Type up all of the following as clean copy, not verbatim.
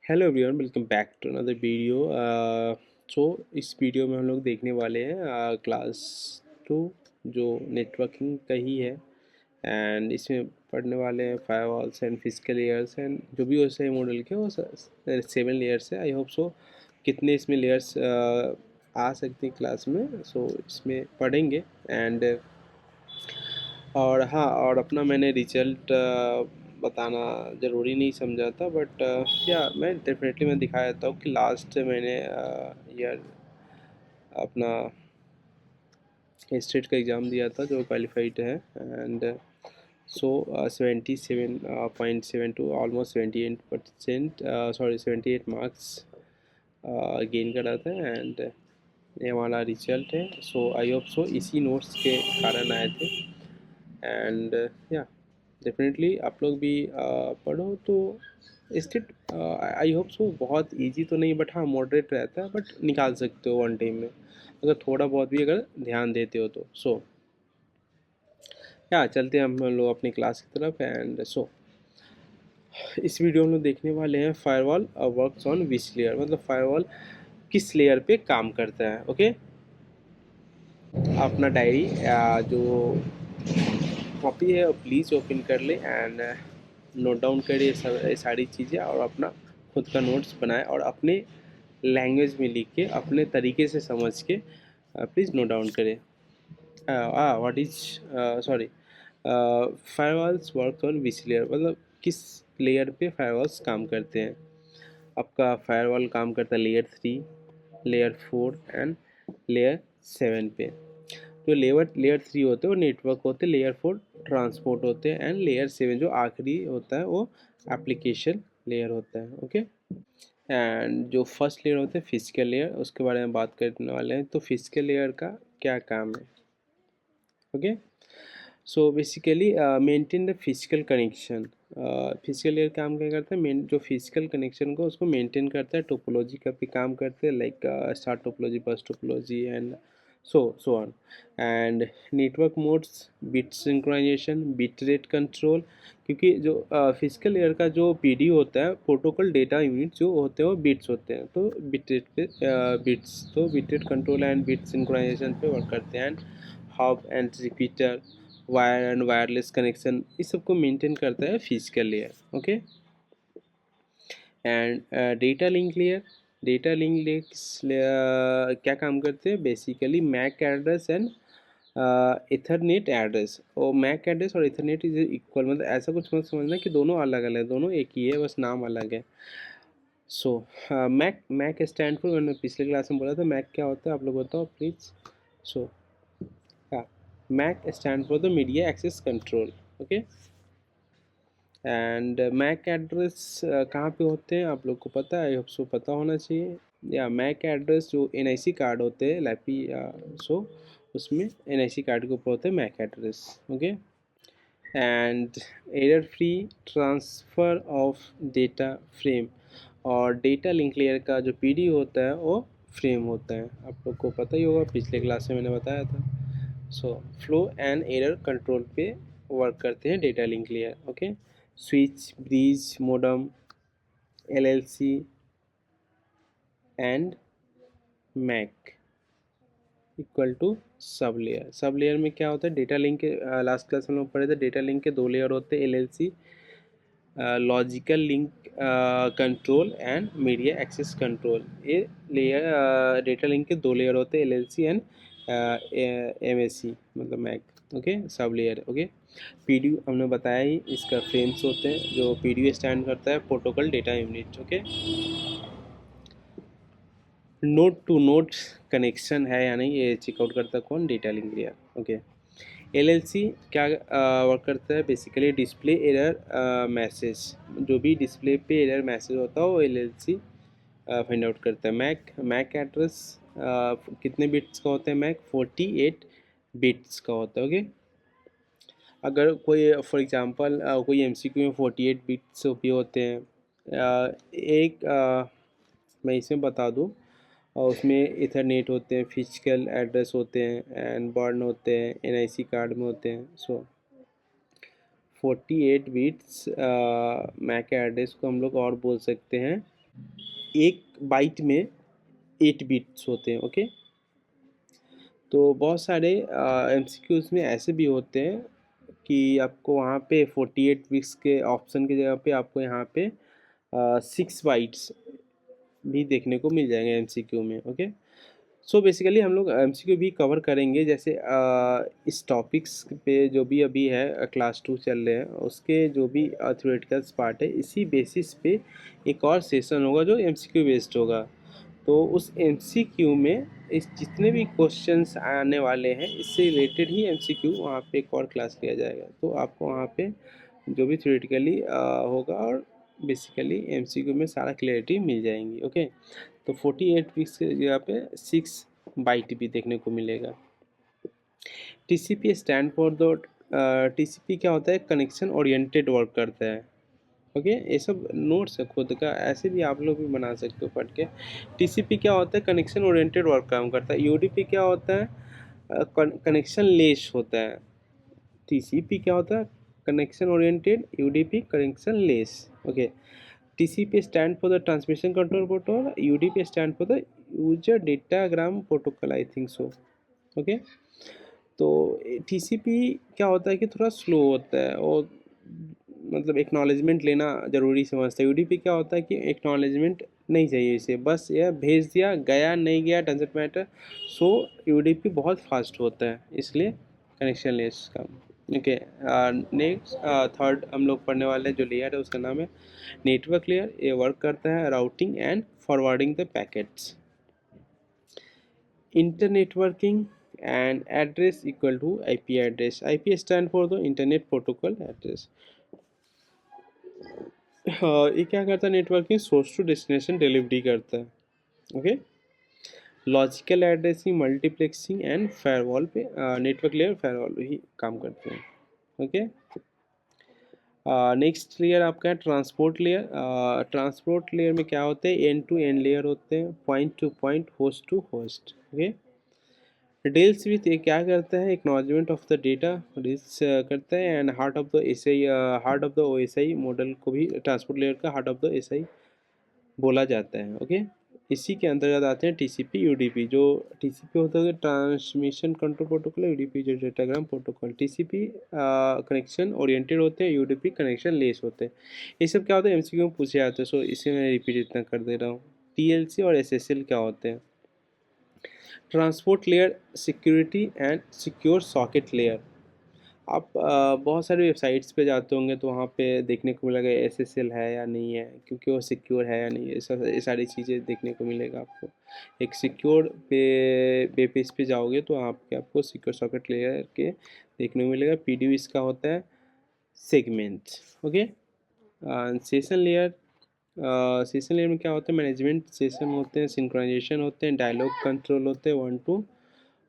Hello everyone, welcome back to another video. So इस video में हम लोग देखने वाले हैं क्लास 2 जो नेटवर्किंग का ही है। एंड इसमें पढ़ने वाले हैं firewalls and physical layers and जो भी वैसे मॉडल के वो 7 लेयर्स है। आई होप सो कितने इसमें लेयर्स आ सकते हैं क्लास में, सो इसमें पढ़ेंगे। एंड और हाँ, और अपना मैंने रिजल्ट बताना ज़रूरी नहीं समझा था, बट या मैं डेफिनेटली मैं दिखा देता हूँ कि लास्ट मैंने ईयर अपना स्टेट का एग्ज़ाम दिया था जो क्वालिफाइड है। And so 77.72 almost 78%, sorry 78 marks gain करा था। एंड ये हमारा रिजल्ट है। सो आई होप सो इसी नोट्स के कारण आए थे। एंड या डेफिनेटली आप लोग भी पढ़ो तो स्टेट आई होप सो बहुत इजी तो नहीं, बट हाँ मॉडरेट रहता है, बट निकाल सकते हो वन टाइम में अगर थोड़ा बहुत भी अगर ध्यान देते हो तो। सो या चलते हैं हम लोग अपनी क्लास की तरफ। एंड सो इस वीडियो में हम लोग देखने वाले हैं firewall works on which layer, मतलब फायरवॉल किस लेयर पे काम करता है। ओके, अपना डायरी जो कॉपी है प्लीज़ ओपन कर ले एंड नोट डाउन करिए ये सारी चीज़ें, और अपना खुद का नोट्स बनाए और अपने लैंग्वेज में लिख के अपने तरीके से समझ के प्लीज़ नोट डाउन करें। What is sorry firewalls work on which layer, मतलब किस लेयर पे फायरवॉल्स काम करते हैं। आपका फायरवॉल काम करता है लेयर 3, लेयर 4 एंड लेयर 7 पे। जो लेयर 3 होते हैं वो नेटवर्क होते हैं, लेयर 4 ट्रांसपोर्ट होते हैं, एंड लेयर 7 जो आखिरी होता है वो एप्लीकेशन लेयर होता है। ओके, एंड जो फर्स्ट लेयर होते हैं फिजिकल लेयर, उसके बारे में बात करने वाले हैं। तो फिजिकल लेयर का क्या काम है? Okay, so basically maintain the physical connection. Physical layer काम क्या करता है? मेन जो फिजिकल कनेक्शन को उसको मेंटेन करता है। टोपोलॉजी का भी काम करते हैं, लाइक स्टार टोपोलॉजी, बस topology and so on. And network modes, bit synchronisation, bit rate control, क्योंकि जो फिजिकल लेयर का जो पीडी होता है, प्रोटोकॉल डेटा यूनिट जो होते हैं वो बिट्स होते हैं, तो बिट रेट पे बिट्स, तो bit rate control and bit synchronisation पे वर्क करते हैं। And hub and repeater, wire and wireless connection, इस सबको मेंटेन करता है physical layer. Okay, and data link layer, data link layer क्या काम करते हैं? Basically MAC address and ethernet address. और मैक एड्रेस और इथरनेट इज इक्वल, मतलब ऐसा कुछ मत समझना कि दोनों अलग अलग, दोनों एक ही है, बस नाम अलग है। So MAC Mac stand for, मैंने पिछले क्लास में बोला था मैक क्या होता है, आप लोग बताओ please. So MAC stand for the media access control. Okay, and MAC address कहाँ पे होते हैं आप लोग को पता है? आई होप सो पता होना चाहिए। या मैक एड्रेस जो एनआईसी कार्ड होते हैं लैपी, सो उसमें एनआईसी कार्ड के ऊपर होते हैं MAC address. Okay, and error free transfer of data frame, और डेटा लिंक लेयर का जो पीडी होता है वो फ्रेम होता है, आप लोग को पता ही होगा, पिछले क्लास में मैंने बताया था। So flow and error control पे वर्क करते हैं data link layer. Okay, switch, bridge, modem, LLC and MAC equal to sub layer. Sub layer में क्या होता है? डेटा लिंक के लास्ट क्लास में हम लोग पढ़े थे, डेटा लिंक के 2 लेयर होते हैं, LLC logical link control and media access control. ये लेयर डेटा लिंक के 2 लेयर होते हैं, एलएलसी एंड एमएससी, मतलब MAC. Okay, sub layer. Okay, PDU हमने बताया ही, इसका फ्रेम्स होते हैं, जो पीडीयू स्टैंड करता है protocol data unit. Okay, node to node connection है या नहीं ये चेकआउट करता है कौन? Data link layer. Okay, LLC क्या वर्क करता है? बेसिकली डिस्प्ले एरर मैसेज, जो भी डिस्प्ले पे एरर मैसेज होता है वो एलएलसी फाइंड आउट करता है। मैक एड्रेस कितने बिट्स का होता है? मैक 48 बिट्स का होता है। ओके, अगर कोई फॉर एग्जांपल कोई एमसीक्यू में 48 बिट्स भी होते हैं। एक मैं इसमें बता दूं, और उसमें इथरनेट होते हैं, फिजिकल एड्रेस होते हैं, एंड बर्न होते हैं, एनआईसी कार्ड में होते हैं। सो 48 बिट्स मैक एड्रेस को हम लोग और बोल सकते हैं एक बाइट में 8 बिट्स होते हैं। ओके, तो बहुत सारे एमसीक्यूज में ऐसे भी होते हैं कि आपको वहाँ पे 48 बिट्स के ऑप्शन की जगह पे आपको यहाँ पे 6 बाइट्स भी देखने को मिल जाएंगे एमसीक्यू में। ओके, सो बेसिकली हम लोग एमसीक्यू भी कवर करेंगे, जैसे इस टॉपिक्स पे जो भी अभी है क्लास 2 चल रहे हैं उसके जो भी थ्योरेटिकल पार्ट है, इसी बेसिस पे एक और सेशन होगा जो एमसीक्यू बेस्ड होगा। तो उस एमसीक्यू में इस जितने भी क्वेश्चंस आने वाले हैं इससे रिलेटेड ही एमसीक्यू वहाँ पे एक और क्लास लिया जाएगा। तो आपको वहाँ पे जो भी थ्योरेटिकली होगा और बेसिकली एमसीक्यू में सारा क्लियरिटी मिल जाएंगी। ओके, तो 48 वीक्स की जगह पे 6 बाइट भी देखने को मिलेगा। TCP stand for the TCP क्या होता है, कनेक्शन ओरिएंटेड वर्क करता है। ओके, ये सब नोट्स है खुद का, ऐसे भी आप लोग भी बना सकते हो पढ़ के। टीसीपी क्या होता है, कनेक्शन ओरिएंटेड वर्क काम करता है। यूडीपी क्या होता है, कनेक्शन लेस होता है। टीसीपी क्या होता है, connection oriented, UDP connection less. Okay, TCP stand for the transmission control protocol, UDP stand for the user datagram protocol, I think so. Okay, तो टीसीपी क्या होता है कि थोड़ा स्लो होता है और मतलब एक्नॉलेजमेंट लेना ज़रूरी समझता है। यूडीपी क्या होता है कि एक्नॉलेजमेंट नहीं चाहिए इसे, बस यह भेज दिया, गया नहीं गया डजेंट मैटर। सो यूडीपी बहुत फास्ट होता है, इसलिए कनेक्शन लेस का। ओके, नेक्स्ट थर्ड हम लोग पढ़ने वाले हैं जो लेयर है उसका नाम है नेटवर्क लेयर। ये वर्क करता है routing and forwarding the packets. Internetworking and address equal to IP address. IP stand for the internet protocol address. ये क्या करता है, networking source to destination delivery करता है। Okay, logical addressing, multiplexing and firewall पे network layer firewall ही काम करते हैं। ओके, नेक्स्ट लेयर आपका है ट्रांसपोर्ट लेयर। ट्रांसपोर्ट लेयर में क्या होते हैं, एंड टू एंड लेयर होते हैं, point to point, host to host. Okay, deals with, ये क्या करता है, acknowledgement of the data deals करता है। And heart of the S I, heart of the O S I model को भी ट्रांसपोर्ट लेयर का heart of the S I बोला जाता है। ओके, इसी के अंतर्गत आते हैं टीसीपी यूडीपी। जो टीसीपी होता है ट्रांसमिशन कंट्रोल प्रोटोकॉल, यूडीपी जो datagram protocol. TCP connection oriented होते हैं, यूडीपी कनेक्शन लेस होते हैं। ये सब क्या होता है एमसीक्यू में पूछे जाते हैं, सो इसे मैं रिपीट इतना कर दे रहा हूँ। टीएलसी और एसएसएल क्या होते हैं, transport layer, security and secure socket layer. आप बहुत सारे वेबसाइट्स पे जाते होंगे तो वहाँ पे देखने को मिलेगा एसएसएल है या नहीं है, क्योंकि वो सिक्योर है या नहीं है, ये सारी चीज़ें देखने को मिलेगा आपको। एक सिक्योर पे पेज पे जाओगे तो आपको सिक्योर सॉकेट लेयर के देखने को मिलेगा। पीडीयू इसका होता है segment. Okay, session layer, session layer में क्या होता है, मैनेजमेंट सेशन होते हैं, सिंक्रोनाइजेशन होते हैं, डायलॉग कंट्रोल होते हैं, 1 to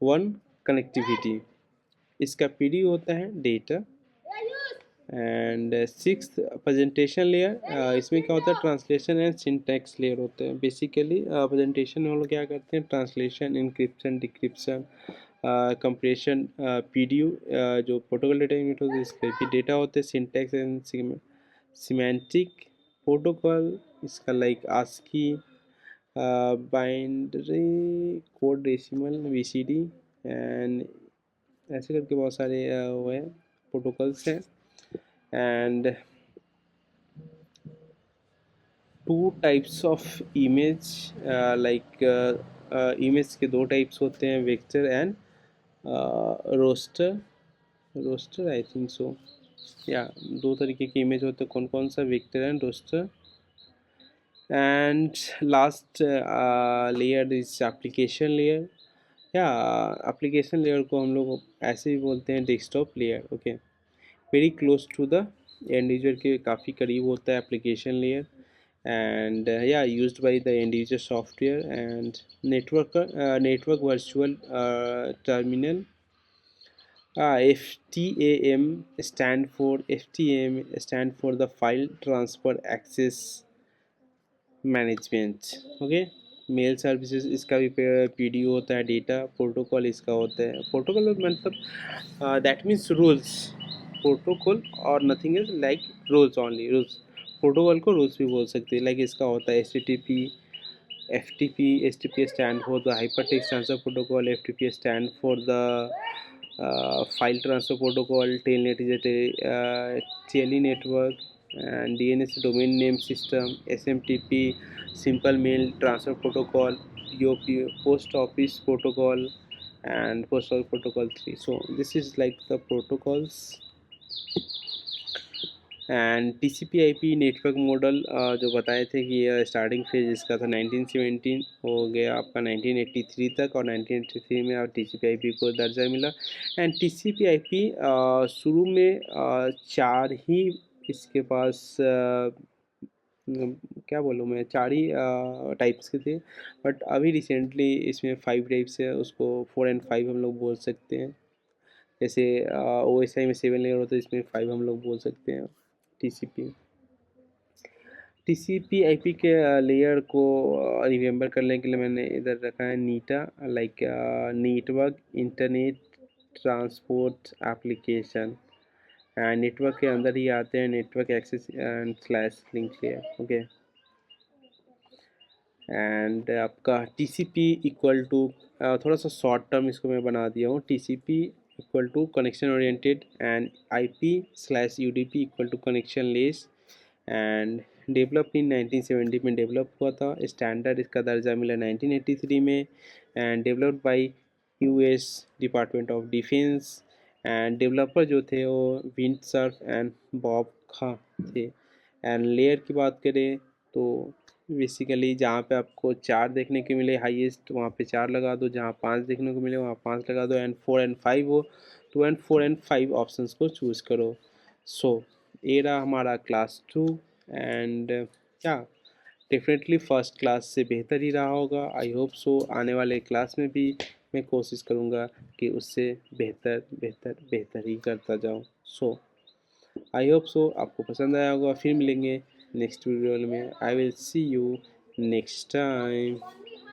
1 कनेक्टिविटी। इसका पीडी होता है data. And sixth presentation layer, इसमें क्या होता है, ट्रांसलेशन एंड सिंटैक्स लेयर होते हैं। बेसिकली प्रेजेंटेशन में हम लोग क्या करते हैं, translation, encryption, decryption, compression, PDU जो प्रोटोकॉल डेटा यूनिट होते हैं इसके भी डेटा होते हैं, सिंटैक्स एंड सिमेंटिक प्रोटोकॉल इसका like ASCII, binary code, decimal, BCD and ऐसे करके बहुत सारे वो है प्रोटोकॉल्स हैं। And two types of image, like image के दो टाइप्स होते हैं, vector and raster. Raster I think so, या दो तरीके की इमेज होते हैं, कौन कौन सा, vector and raster. And last layer is application layer, या एप्लीकेशन लेयर को हम लोग ऐसे भी बोलते हैं desktop layer. Okay, very close to the end user के काफ़ी करीब होता है एप्लीकेशन लेयर। एंड या used by the end user software and network virtual terminal. FTAM stand for the file transfer access management. Okay, mail services इसका भी PDO होता है, डेटा प्रोटोकॉल इसका होता है। प्रोटोकॉल मतलब दैट मीन्स रूल्स, प्रोटोकॉल और nothing is like rules, only rules. Protocol को रूल्स भी बोल सकते हैं। लाइक इसका होता है HTTP, FTP. HTTP stand for the hypertext transfer protocol. FTP stand for the file transfer protocol. Telnet is a tele network, and DNS domain name system. SMTP simple mail transfer protocol. POP post office protocol, and postal protocol 3. So this is like the protocols. And TCP/IP network model जो बताए थे कि starting phase इसका था 1917, हो गया आपका 1983 तक, और 1983 में आप TCP/IP को दर्जा मिला। एंड TCP/IP शुरू में चार ही इसके पास क्या बोलूँ मैं, चार ही टाइप्स के थे, बट अभी रिसेंटली इसमें 5 टाइप्स है, उसको 4 एंड 5 हम लोग बोल सकते हैं। जैसे OSI में 7 लेयर होता है, इसमें 5 हम लोग बोल सकते हैं। TCP/IP के लेयर को रिमेंबर करने के लिए मैंने इधर रखा है नीटा, like network internet transport application. And network के अंदर ही आते हैं network access and slash link layer. Okay, and आपका TCP इक्वल टू, थोड़ा सा शॉर्ट टर्म इसको मैं बना दिया हूँ, TCP equal to connection oriented, and IP/UDP equal to connection less. And develop in 1970 में डेवलप हुआ था। स्टैंडर्ड इसका दर्जा मिला 1983 में, and developed by US department of defence. End developer जो थे वो विंडसर्फ एंड बॉब खा थे। एंड लेयर की बात करें तो बेसिकली जहाँ पे आपको 4 देखने को मिले हाईएस्ट, वहाँ पे 4 लगा दो, जहाँ 5 देखने को मिले वहाँ 5 लगा दो, एंड 4 एंड 5 हो तो एंड 4 एंड 5 ऑप्शंस को चूज़ करो। सो ये रहा हमारा क्लास 2, एंड क्या डेफिनेटली फर्स्ट क्लास से बेहतर ही रहा होगा। आई होप सो आने वाले क्लास में भी मैं कोशिश करूँगा कि उससे बेहतर बेहतर बेहतर ही करता जाऊँ। सो आई होप सो आपको पसंद आया होगा। फिर मिलेंगे नेक्स्ट वीडियो में। I will see you next time.